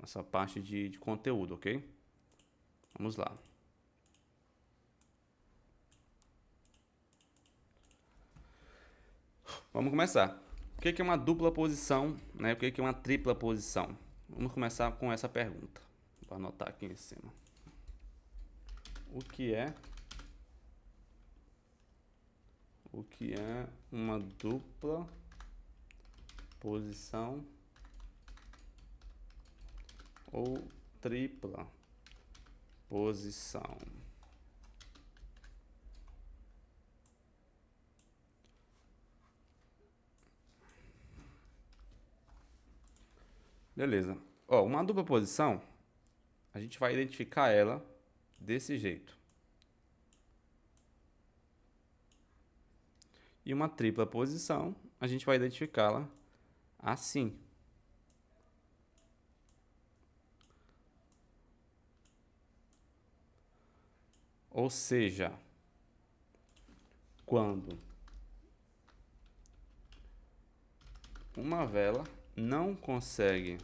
nossa parte de conteúdo, ok? Vamos lá. Vamos começar. O que é uma dupla posição, né? O que é uma tripla posição? Vamos começar com essa pergunta. Vou anotar aqui em cima. O que é uma dupla posição ou tripla posição? Beleza. Ó, uma dupla posição, a gente vai identificar ela desse jeito. E uma tripla posição, a gente vai identificá-la assim. Ou seja, quando uma vela não consegue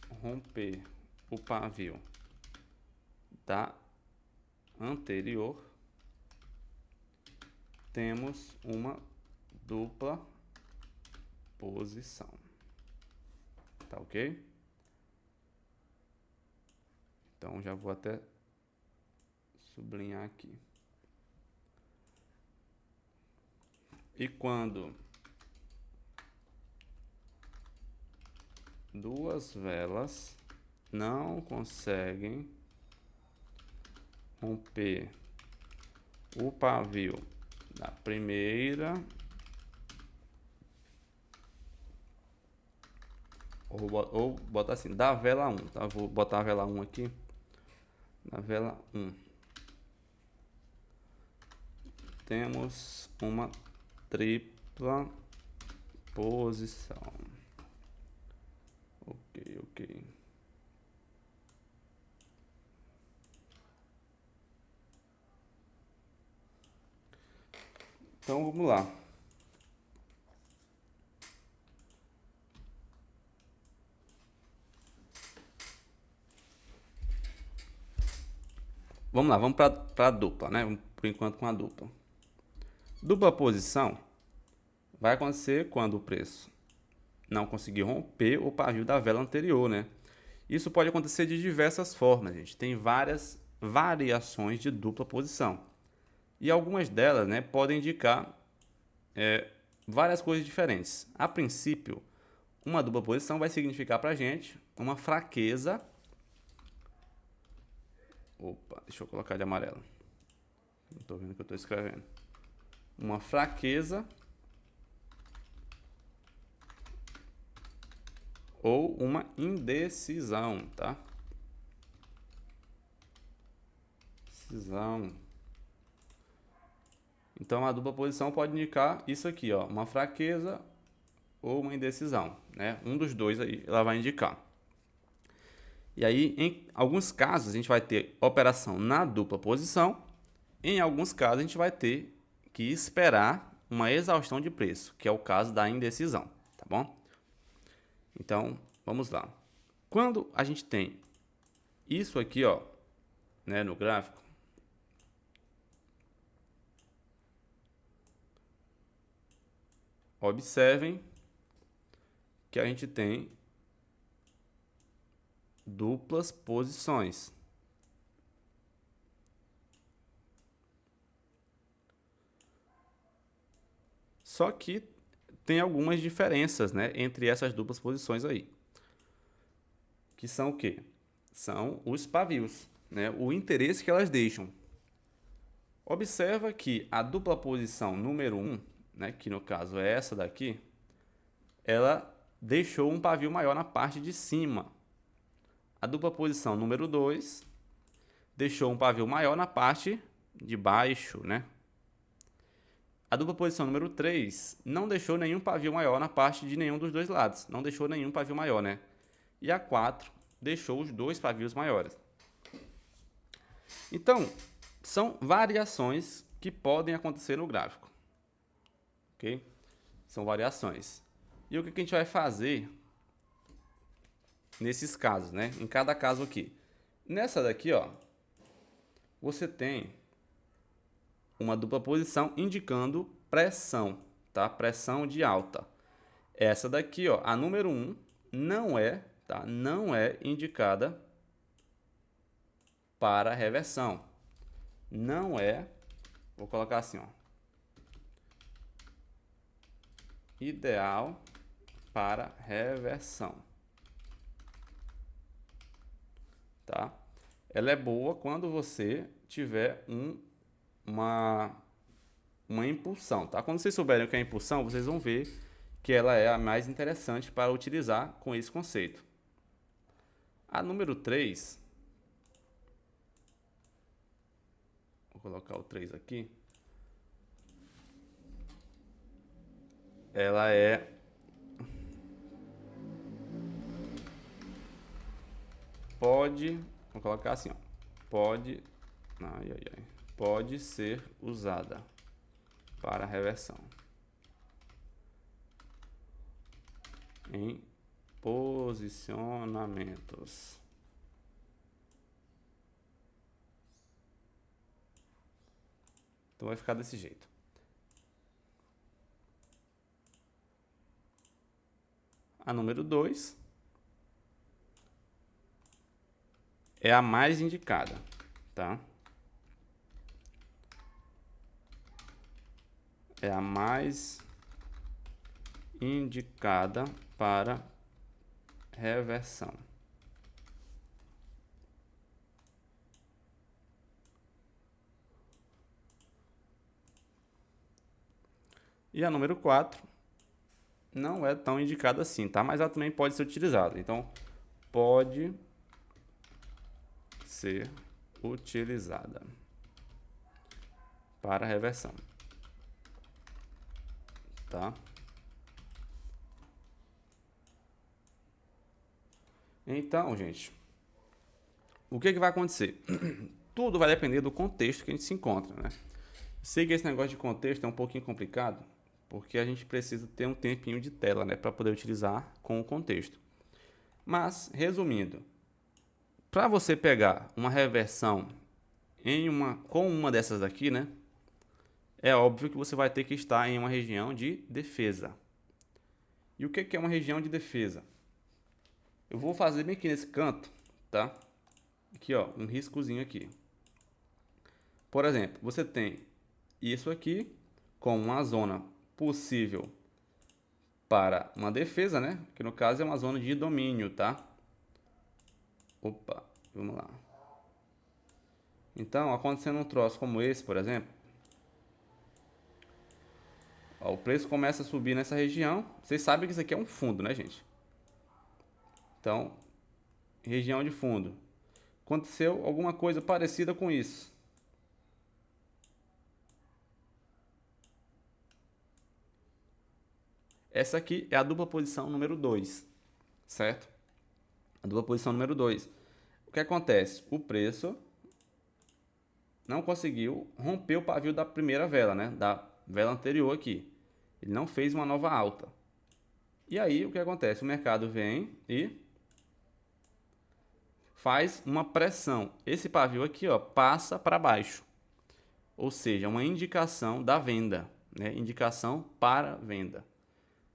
romper o pavio da anterior, temos uma dupla posição. Tá ok? Então já vou até sublinhar aqui. E quando duas velas não conseguem romper o pavio da primeira ou botar assim, da vela 1, tá? Vou botar a vela 1 aqui. Na vela 1 temos uma tripla posição. Ok. Então vamos lá. Vamos lá, vamos para a dupla, né? Vamos, por enquanto com a dupla. Dupla posição vai acontecer quando o preço não conseguir romper o pavio da vela anterior, né? Isso pode acontecer de diversas formas, gente. Tem várias variações de dupla posição. E algumas delas, né, podem indicar várias coisas diferentes. A princípio, uma dupla posição vai significar para a gente uma fraqueza. Opa, deixa eu colocar de amarelo. Não estou vendo o que eu estou escrevendo. Uma fraqueza ou uma indecisão, tá? Indecisão. Então a dupla posição pode indicar isso aqui, ó, uma fraqueza ou uma indecisão, né? Um dos dois aí ela vai indicar. E aí, em alguns casos, a gente vai ter operação na dupla posição. Em alguns casos, a gente vai ter que esperar uma exaustão de preço, que é o caso da indecisão, tá bom? Então, vamos lá. Quando a gente tem isso aqui, ó, né, no gráfico, observem que a gente tem duplas posições. Só que tem algumas diferenças, né, entre essas duplas posições aí. Que são o quê? São os pavios, né, o interesse que elas deixam. Observa que a dupla posição número 1, né, que no caso é essa daqui, ela deixou um pavio maior na parte de cima. A dupla posição número 2 deixou um pavio maior na parte de baixo, né? A dupla posição número 3 não deixou nenhum pavio maior na parte de nenhum dos dois lados. Não deixou nenhum pavio maior, né? E a 4 deixou os dois pavios maiores. Então, são variações que podem acontecer no gráfico. Ok? São variações. E o que a gente vai fazer nesses casos, né? Em cada caso aqui. Nessa daqui, ó, você tem uma dupla posição indicando pressão, tá? Pressão de alta. Essa daqui, ó, a número 1 não é, tá? Não é indicada para reversão. Não é, vou colocar assim, ó, ideal para reversão, tá? Ela é boa quando você tiver uma impulsão, tá? Quando vocês souberem o que é impulsão, vocês vão ver que ela é a mais interessante para utilizar com esse conceito. A número 3, vou colocar o 3 aqui, ela vou colocar assim, ó, pode ser usada para reversão em posicionamentos. Então vai ficar desse jeito. A número 2 é a mais indicada, tá? É a mais indicada para reversão. E a número 4 não é tão indicada assim, tá? Mas ela também pode ser utilizada. Então, pode ser utilizada para reversão, tá? Então, gente, o que vai acontecer? Tudo vai depender do contexto que a gente se encontra, né? Sei que esse negócio de contexto é um pouquinho complicado, porque a gente precisa ter um tempinho de tela, né, para poder utilizar com o contexto. Mas, resumindo, para você pegar uma reversão com uma dessas daqui, né, é óbvio que você vai ter que estar em uma região de defesa. E o que é uma região de defesa? Eu vou fazer bem aqui nesse canto, tá? Aqui, ó, um riscozinho aqui. Por exemplo, você tem isso aqui como uma zona possível para uma defesa, né? Que no caso é uma zona de domínio, tá? Opa, vamos lá. Então, acontecendo um troço como esse, por exemplo, ó, o preço começa a subir nessa região. Vocês sabem que isso aqui é um fundo, né, gente? Então, região de fundo. Aconteceu alguma coisa parecida com isso. Essa aqui é a dupla posição número 2, certo? A dupla posição número 2. O que acontece? O preço não conseguiu romper o pavio da primeira vela, né? Da vela anterior aqui. Ele não fez uma nova alta. E aí, o que acontece? O mercado vem e faz uma pressão. Esse pavio aqui, ó, passa para baixo. Ou seja, uma indicação da venda, né? Indicação para venda.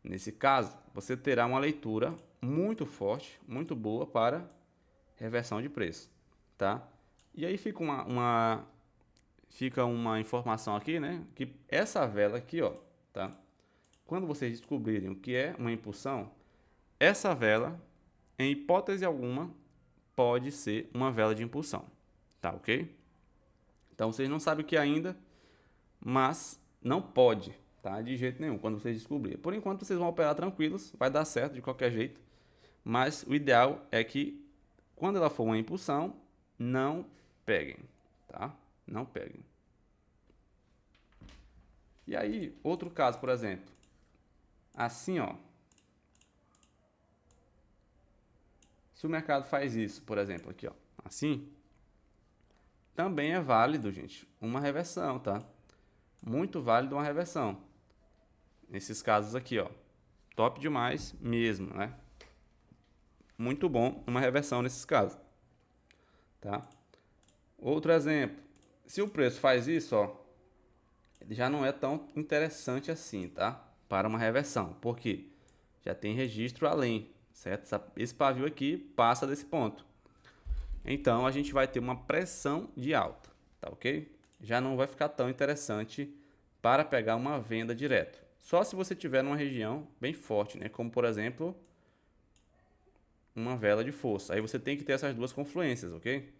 Nesse caso, você terá uma leitura muito forte, muito boa para reversão de preço, tá? E aí fica uma informação aqui, né? Que essa vela aqui, ó, tá? Quando vocês descobrirem o que é uma impulsão, essa vela, em hipótese alguma, pode ser uma vela de impulsão, tá ok? Então vocês não sabem o que é ainda, mas não pode, tá? De jeito nenhum, quando vocês descobrirem. Por enquanto vocês vão operar tranquilos, vai dar certo de qualquer jeito, mas o ideal é que quando ela for uma impulsão, não peguem, tá? Não peguem. E aí, outro caso, por exemplo, assim, ó. Se o mercado faz isso, por exemplo, aqui, ó, assim, também é válido, gente, uma reversão, tá? Muito válido uma reversão. Nesses casos aqui, ó, top demais mesmo, né? muito bom uma reversão nesses casos, tá? Outro exemplo, se o preço faz isso, ó, ele já não é tão interessante assim, tá? Para uma reversão, porque já tem registro além, certo? Esse pavio aqui passa desse ponto. Então a gente vai ter uma pressão de alta, tá ok? Já não vai ficar tão interessante para pegar uma venda direto. Só se você tiver numa região bem forte, né? Como por exemplo, uma vela de força. Aí você tem que ter essas duas confluências, ok?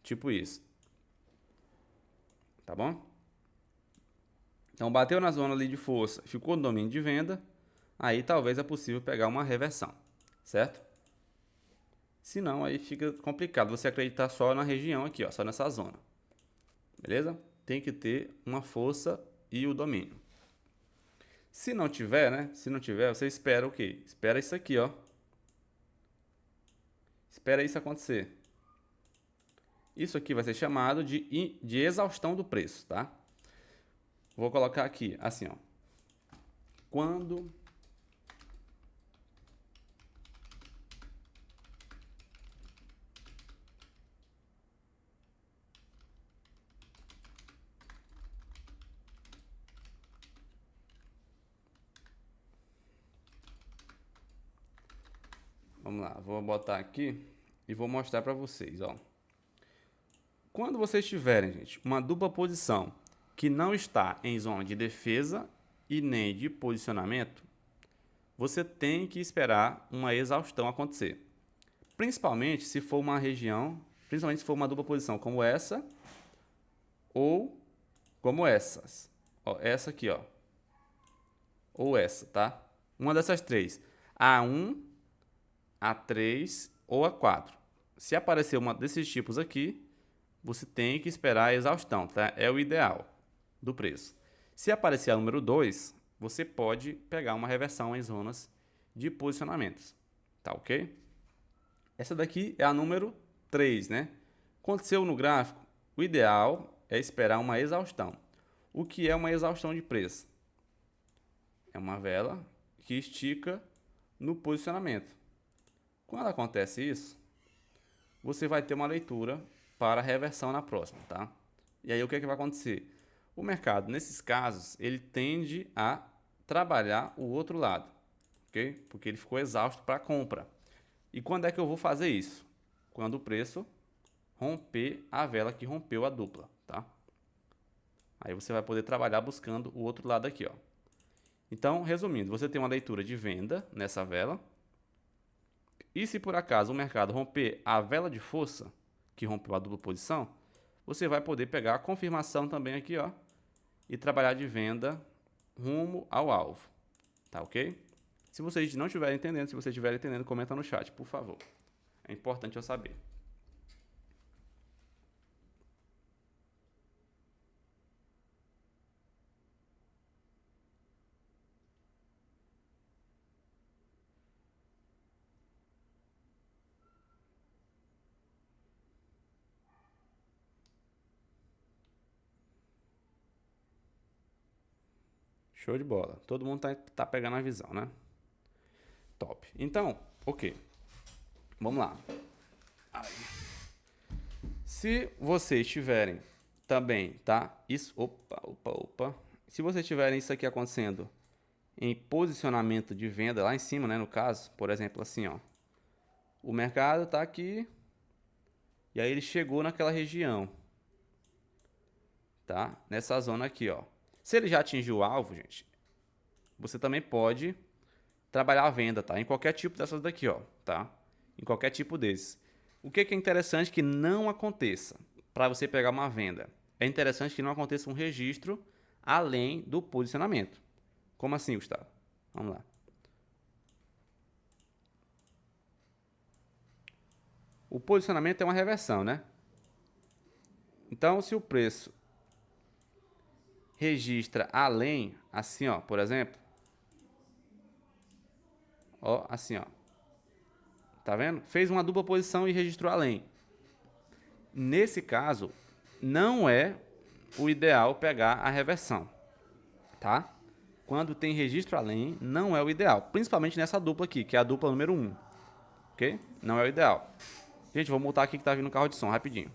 Tipo isso. Tá bom? Então bateu na zona ali de força, ficou no domínio de venda, aí talvez é possível pegar uma reversão, certo? Se não, aí fica complicado você acreditar só na região aqui, ó, só nessa zona. Beleza? Tem que ter uma força e o domínio. Se não tiver, né? Se não tiver, você espera o quê? Espera isso aqui, ó. Espera isso acontecer. Isso aqui vai ser chamado de exaustão do preço, tá? Vou colocar aqui, assim, ó. Quando vamos lá, vou botar aqui e vou mostrar para vocês, ó. Quando vocês tiverem, gente, uma dupla posição que não está em zona de defesa e nem de posicionamento, você tem que esperar uma exaustão acontecer. Principalmente se for uma região, principalmente se for uma dupla posição como essa ou como essas. Ó, essa aqui, ó. Ou essa, tá? Uma dessas três. A1, A3 ou A4. Se aparecer uma desses tipos aqui, você tem que esperar a exaustão, tá? É o ideal do preço. Se aparecer a número 2, você pode pegar uma reversão em zonas de posicionamentos, tá ok? Essa daqui é a número 3, né? Aconteceu no gráfico, o ideal é esperar uma exaustão. O que é uma exaustão de preço? É uma vela que estica no posicionamento. Quando acontece isso, você vai ter uma leitura para reversão na próxima, tá? E aí o que é que vai acontecer? O mercado, nesses casos, ele tende a trabalhar o outro lado, ok? Porque ele ficou exausto para a compra. E quando é que eu vou fazer isso? Quando o preço romper a vela que rompeu a dupla, tá? Aí você vai poder trabalhar buscando o outro lado aqui, ó. Então, resumindo, você tem uma leitura de venda nessa vela. E se por acaso o mercado romper a vela de força, que rompeu a dupla posição, você vai poder pegar a confirmação também aqui, ó, e trabalhar de venda rumo ao alvo, tá ok? Se vocês não estiverem entendendo, se vocês estiverem entendendo, comenta no chat, por favor. É importante eu saber. Show de bola. Todo mundo tá pegando a visão, né? Top. Então, ok. Vamos lá. Aí. Se vocês tiverem também, tá? Isso, opa. Se vocês tiverem isso aqui acontecendo em posicionamento de venda lá em cima, né, no caso, por exemplo, assim, ó. O mercado tá aqui e aí ele chegou naquela região, tá? Nessa zona aqui, ó. Se ele já atingiu o alvo, gente, você também pode trabalhar a venda, tá? Em qualquer tipo dessas daqui, ó, tá? Em qualquer tipo desses. O que é interessante que não aconteça para você pegar uma venda? É interessante que não aconteça um registro além do posicionamento. Como assim, Gustavo? Vamos lá. O posicionamento é uma reversão, né? Então, se o preço registra além, assim, ó, por exemplo, ó, assim, ó. Tá vendo? Fez uma dupla posição e registrou além. Nesse caso, não é o ideal pegar a reversão, tá? Quando tem registro além, não é o ideal, principalmente nessa dupla aqui, que é a dupla número 1. ok? Não é o ideal. Gente, vou multar aqui que tá vindo um carro de som, rapidinho.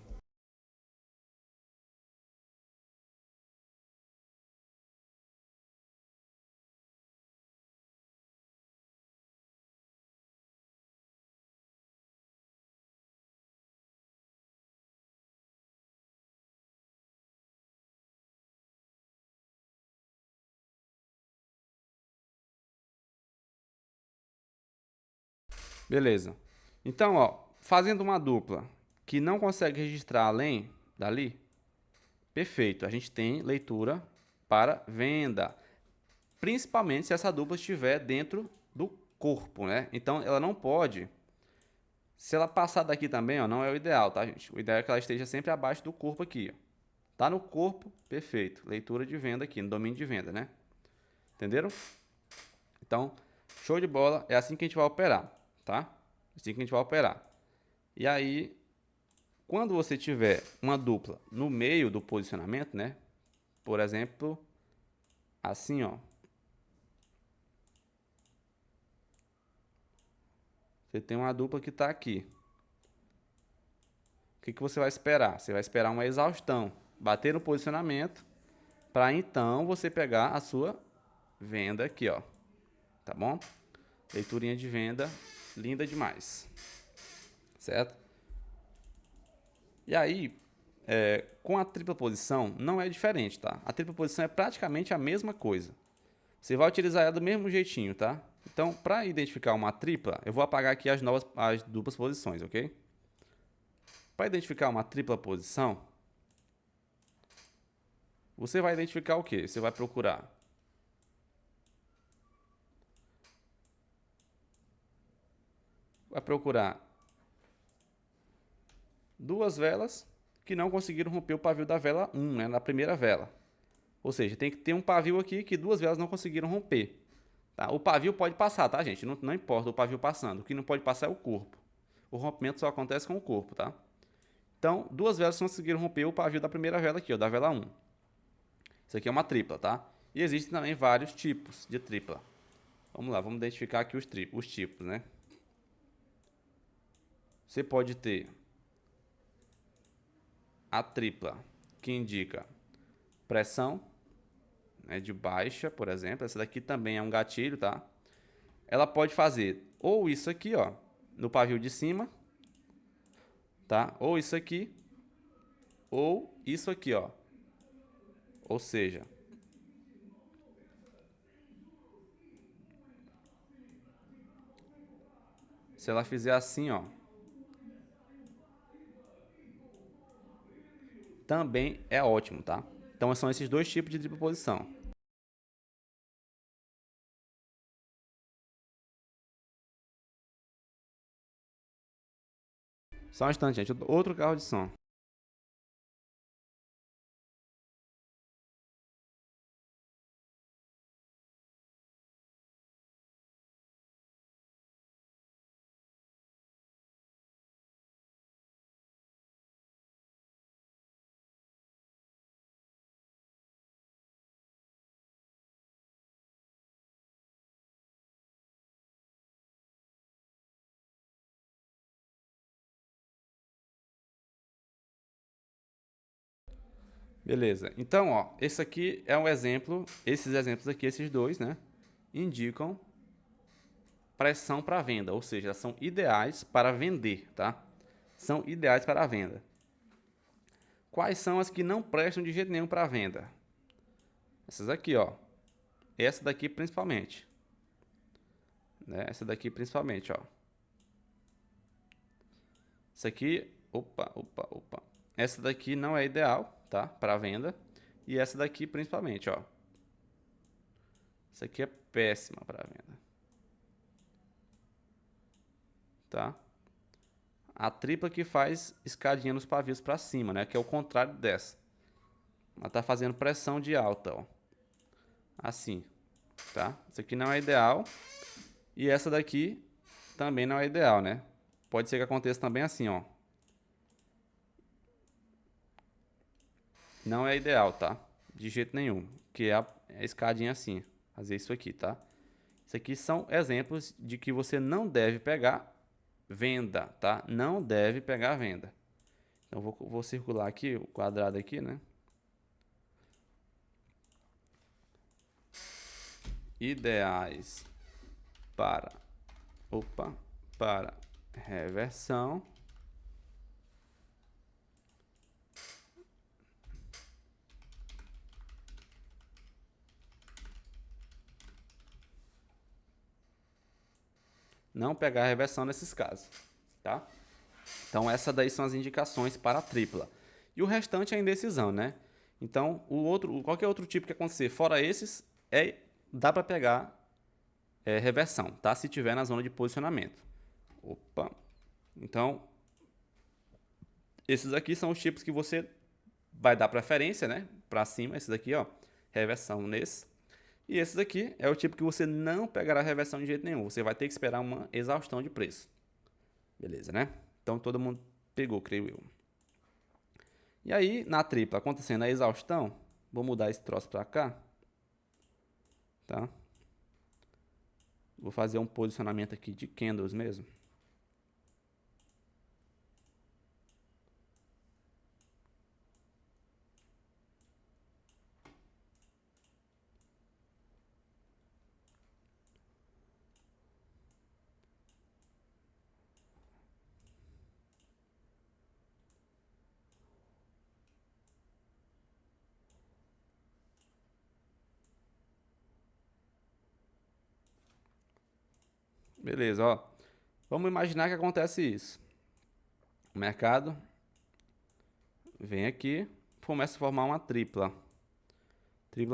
Beleza. Então, ó, fazendo uma dupla que não consegue registrar além dali, perfeito. A gente tem leitura para venda. Principalmente se essa dupla estiver dentro do corpo, né? Então, ela não pode. Se ela passar daqui também, ó, não é o ideal, tá, gente? O ideal é que ela esteja sempre abaixo do corpo aqui, ó. Tá no corpo, perfeito. Leitura de venda aqui, no domínio de venda, né? Entenderam? Então, show de bola. É assim que a gente vai operar, tá? Assim que a gente vai operar. E aí, quando você tiver uma dupla no meio do posicionamento, né? Por exemplo, assim, ó. Você tem uma dupla que está aqui. O que você vai esperar? Você vai esperar uma exaustão, bater no posicionamento, para então você pegar a sua venda aqui, ó. Tá bom? Leiturinha de venda, linda demais. Certo? E aí, com a tripla posição, não é diferente, tá? A tripla posição é praticamente a mesma coisa. Você vai utilizar ela do mesmo jeitinho, tá? Então, para identificar uma tripla, eu vou apagar aqui as duplas posições, ok? Para identificar uma tripla posição, você vai identificar o quê? Você vai procurar duas velas que não conseguiram romper o pavio da vela 1, né, na primeira vela. Ou seja, tem que ter um pavio aqui que duas velas não conseguiram romper. Tá? O pavio pode passar, tá, gente? Não importa o pavio passando. O que não pode passar é o corpo. O rompimento só acontece com o corpo, tá? Então, duas velas conseguiram romper o pavio da primeira vela aqui, ó, da vela 1. Isso aqui é uma tripla, tá? E existem também vários tipos de tripla. Vamos lá, vamos identificar aqui os tipos, né? Você pode ter a tripla, que indica pressão, né, de baixa, por exemplo. Essa daqui também é um gatilho, tá? Ela pode fazer ou isso aqui, ó, no pavio de cima, tá? Ou isso aqui, ou isso aqui, ó. Ou seja, se ela fizer assim, ó, também é ótimo, tá? Então são esses dois tipos de tripla posição. Só um instante, gente. Outro carro de som. Beleza. Então, ó, esse aqui é um exemplo. Esses exemplos aqui, esses dois, né, indicam pressão para venda, ou seja, são ideais para vender, tá? São ideais para a venda. Quais são as que não prestam de jeito nenhum para venda? Essas aqui, ó. Essa daqui principalmente, né? Essa daqui principalmente, ó. Essa aqui, opa. Essa daqui não é ideal, tá? Para venda. E essa daqui principalmente, ó. Essa aqui é péssima para venda, tá? A tripla que faz escadinha nos pavios para cima, né? Que é o contrário dessa. Ela tá fazendo pressão de alta, ó. Assim, tá? Isso aqui não é ideal. E essa daqui também não é ideal, né? Pode ser que aconteça também assim, ó. Não é ideal, tá? De jeito nenhum. Que é a escadinha assim. Fazer isso aqui, tá? Isso aqui são exemplos de que você não deve pegar venda, tá? Não deve pegar venda. Então, vou circular aqui, o quadrado aqui, né? Ideais para, para reversão. Não pegar reversão nesses casos, tá? Então, essas daí são as indicações para a tripla. E o restante é indecisão, né? Então, qualquer outro tipo que acontecer, fora esses, dá para pegar reversão, tá? Se tiver na zona de posicionamento. Então, esses aqui são os tipos que você vai dar preferência, né? Para cima, esses aqui, ó, reversão nesse. E esses aqui é o tipo que você não pegará reversão de jeito nenhum. Você vai ter que esperar uma exaustão de preço. Beleza, né? Então todo mundo pegou, creio eu. E aí, na tripla, acontecendo a exaustão, vou mudar esse troço para cá. Tá? Vou fazer um posicionamento aqui de candles mesmo. Beleza, ó. Vamos imaginar que acontece isso. O mercado vem aqui, começa a formar uma tripla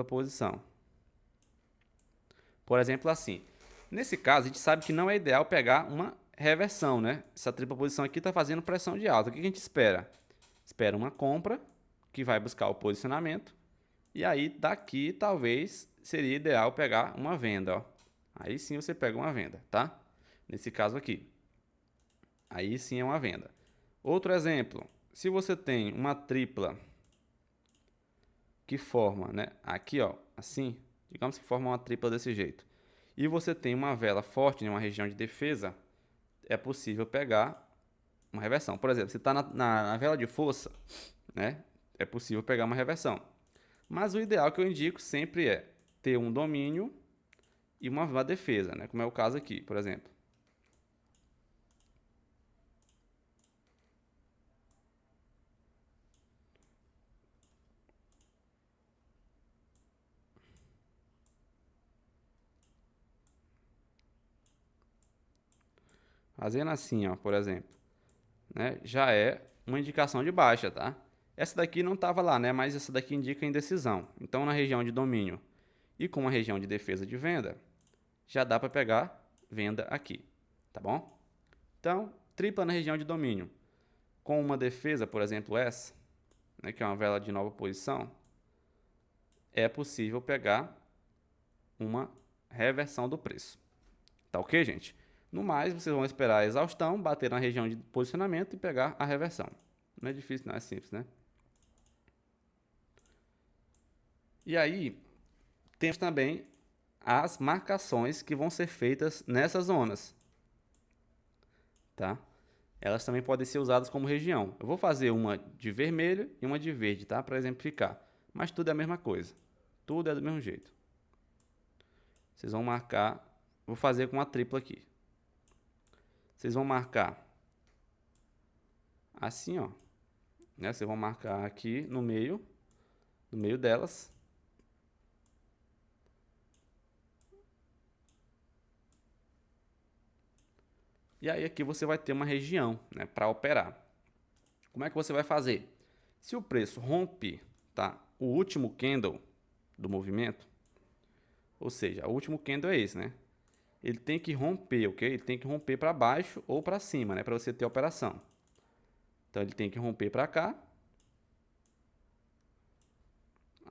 posição. Por exemplo, assim. Nesse caso, a gente sabe que não é ideal pegar uma reversão, né? Essa tripla posição aqui está fazendo pressão de alta. O que a gente espera? Espera uma compra, que vai buscar o posicionamento. E aí, daqui, talvez, seria ideal pegar uma venda, ó. Aí sim você pega uma venda, tá? Nesse caso aqui. Aí sim é uma venda. Outro exemplo. Se você tem uma tripla que forma, né? Aqui, ó, assim. Digamos que forma uma tripla desse jeito. E você tem uma vela forte em uma região de defesa, é possível pegar uma reversão. Por exemplo, se está na vela de força, né? É possível pegar uma reversão. Mas o ideal que eu indico sempre é ter um domínio e uma defesa, né? Como é o caso aqui, por exemplo. Fazendo assim, ó, por exemplo, né? Já é uma indicação de baixa, tá? Essa daqui não estava lá, né? Mas essa daqui indica indecisão. Então, na região de domínio e com uma região de defesa de venda, já dá para pegar venda aqui, tá bom? Então, tripla na região de domínio, com uma defesa, por exemplo, essa, né, que é uma vela de nova posição, é possível pegar uma reversão do preço. Tá ok, gente? No mais, vocês vão esperar a exaustão, bater na região de posicionamento e pegar a reversão. Não é difícil, não é simples, né? E aí, temos também as marcações que vão ser feitas nessas zonas, tá? Elas também podem ser usadas como região. Eu vou fazer uma de vermelho e uma de verde, tá? Para exemplificar. Mas tudo é a mesma coisa. Tudo é do mesmo jeito. Vocês vão marcar... Vou fazer com uma tripla aqui. Vocês vão marcar assim, ó. Né? Vocês vão marcar aqui no meio delas. E aí aqui você vai ter uma região, né, para operar. Como é que você vai fazer? Se o preço rompe, tá, o último candle do movimento, ou seja, o último candle é esse, né? Ele tem que romper, ok? Ele tem que romper para baixo ou para cima, né, para você ter operação. Então ele tem que romper para cá.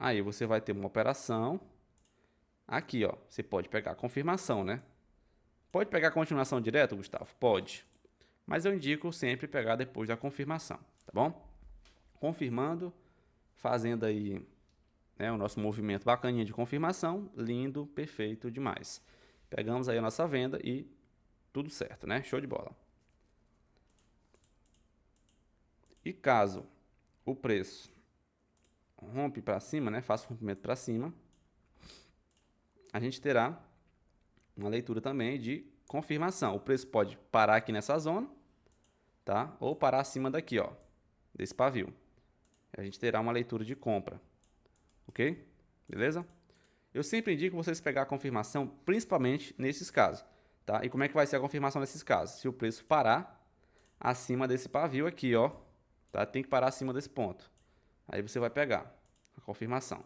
Aí você vai ter uma operação. Aqui, ó, você pode pegar a confirmação, né? Pode pegar a continuação direto, Gustavo? Pode. Mas eu indico sempre pegar depois da confirmação, tá bom? Confirmando, fazendo aí, né, o nosso movimento bacaninha de confirmação, lindo, perfeito demais. Pegamos aí a nossa venda e tudo certo, né? Show de bola. E caso o preço rompe para cima, né, faça o rompimento para cima, a gente terá uma leitura também de confirmação. O preço pode parar aqui nessa zona, tá? Ou parar acima daqui, ó, desse pavio. A gente terá uma leitura de compra, ok? Beleza? Eu sempre indico vocês pegar a confirmação, principalmente nesses casos, tá? E como é que vai ser a confirmação nesses casos? Se o preço parar acima desse pavio aqui, ó, tá? Tem que parar acima desse ponto. Aí você vai pegar a confirmação,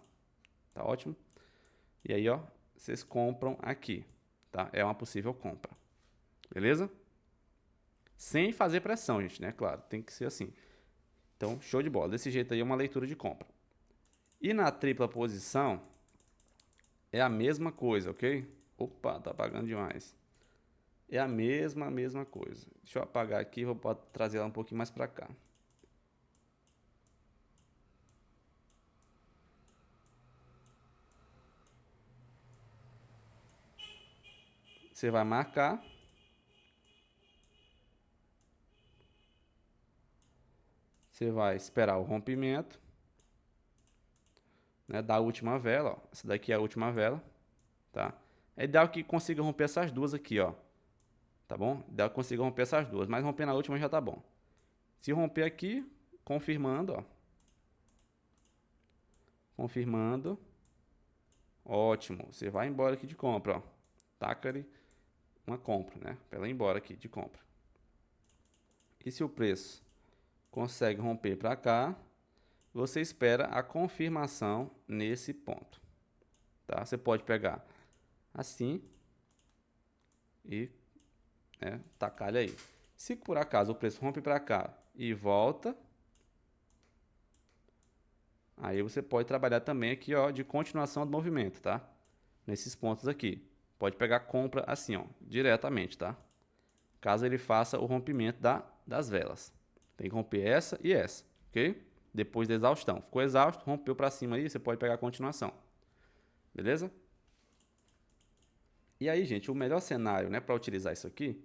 tá ótimo? E aí, ó, vocês compram aqui, tá? É uma possível compra, beleza? Sem fazer pressão, gente, né? Claro, tem que ser assim. Então, show de bola. Desse jeito aí é uma leitura de compra. E na tripla posição, é a mesma coisa, ok? Opa, tá apagando demais. É a mesma coisa. Deixa eu apagar aqui, vou trazer ela um pouquinho mais para cá. Você vai marcar. Você vai esperar o rompimento, né, da última vela, ó. Essa daqui é a última vela, tá? É ideal que consiga romper essas duas aqui, ó. Tá bom? É ideal que consiga romper essas duas, mas romper na última já tá bom. Se romper aqui, confirmando, ó. Confirmando. Ótimo. Você vai embora aqui de compra, ó. Taca-lhe uma compra, né? Para ela ir embora aqui de compra. E se o preço consegue romper para cá, você espera a confirmação nesse ponto, tá? Você pode pegar assim e, né, tacar ele aí. Se por acaso o preço rompe para cá e volta, aí você pode trabalhar também aqui, ó, de continuação do movimento, tá? Nesses pontos aqui. Pode pegar compra assim, ó, diretamente, tá? Caso ele faça o rompimento das velas. Tem que romper essa e essa, ok? Depois da exaustão. Ficou exausto, rompeu para cima aí, você pode pegar a continuação. Beleza? E aí, gente, o melhor cenário, né, para utilizar isso aqui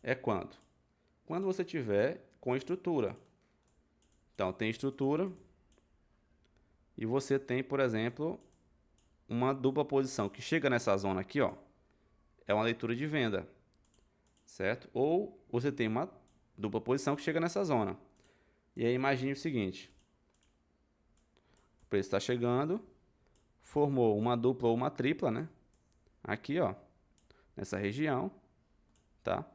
é quando? Quando você tiver com estrutura. Então, tem estrutura e você tem, por exemplo, uma dupla posição que chega nessa zona aqui, ó, é uma leitura de venda, certo? Ou você tem uma dupla posição que chega nessa zona. E aí imagine o seguinte: o preço está chegando, formou uma dupla ou uma tripla, né? Aqui, ó, nessa região, tá?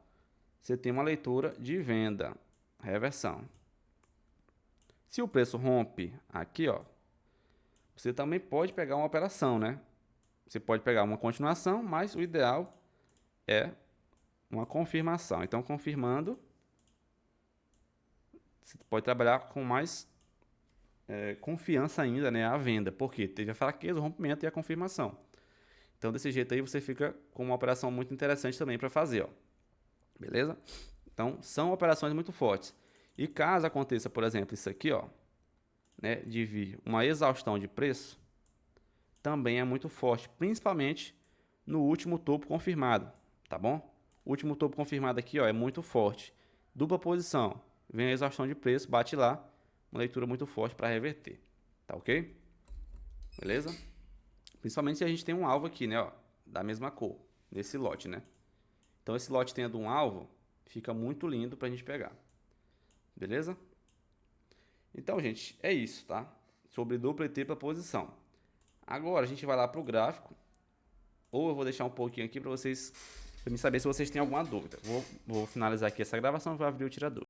Você tem uma leitura de venda, reversão. Se o preço rompe aqui, ó, você também pode pegar uma operação, né? Você pode pegar uma continuação, mas o ideal é uma confirmação. Então, confirmando, você pode trabalhar com mais confiança ainda, né, a venda, porque teve a fraqueza, o rompimento e a confirmação. Então, desse jeito aí, você fica com uma operação muito interessante também para fazer, ó. Beleza? Então, são operações muito fortes. E caso aconteça, por exemplo, isso aqui, ó, né, de vir uma exaustão de preço, também é muito forte, principalmente no último topo confirmado, tá bom? O último topo confirmado aqui, ó, é muito forte. Dupla posição, vem a exaustão de preço, bate lá, uma leitura muito forte para reverter, tá ok? Beleza? Principalmente se a gente tem um alvo aqui, né, ó, da mesma cor, nesse lote, né? Então, esse lote tendo um alvo, fica muito lindo para a gente pegar. Beleza? Então, gente, é isso, tá? Sobre dupla e tripla posição. Agora, a gente vai lá para o gráfico. Ou eu vou deixar um pouquinho aqui para vocês, para me saber se vocês têm alguma dúvida. Vou finalizar aqui essa gravação e vou abrir o tirador.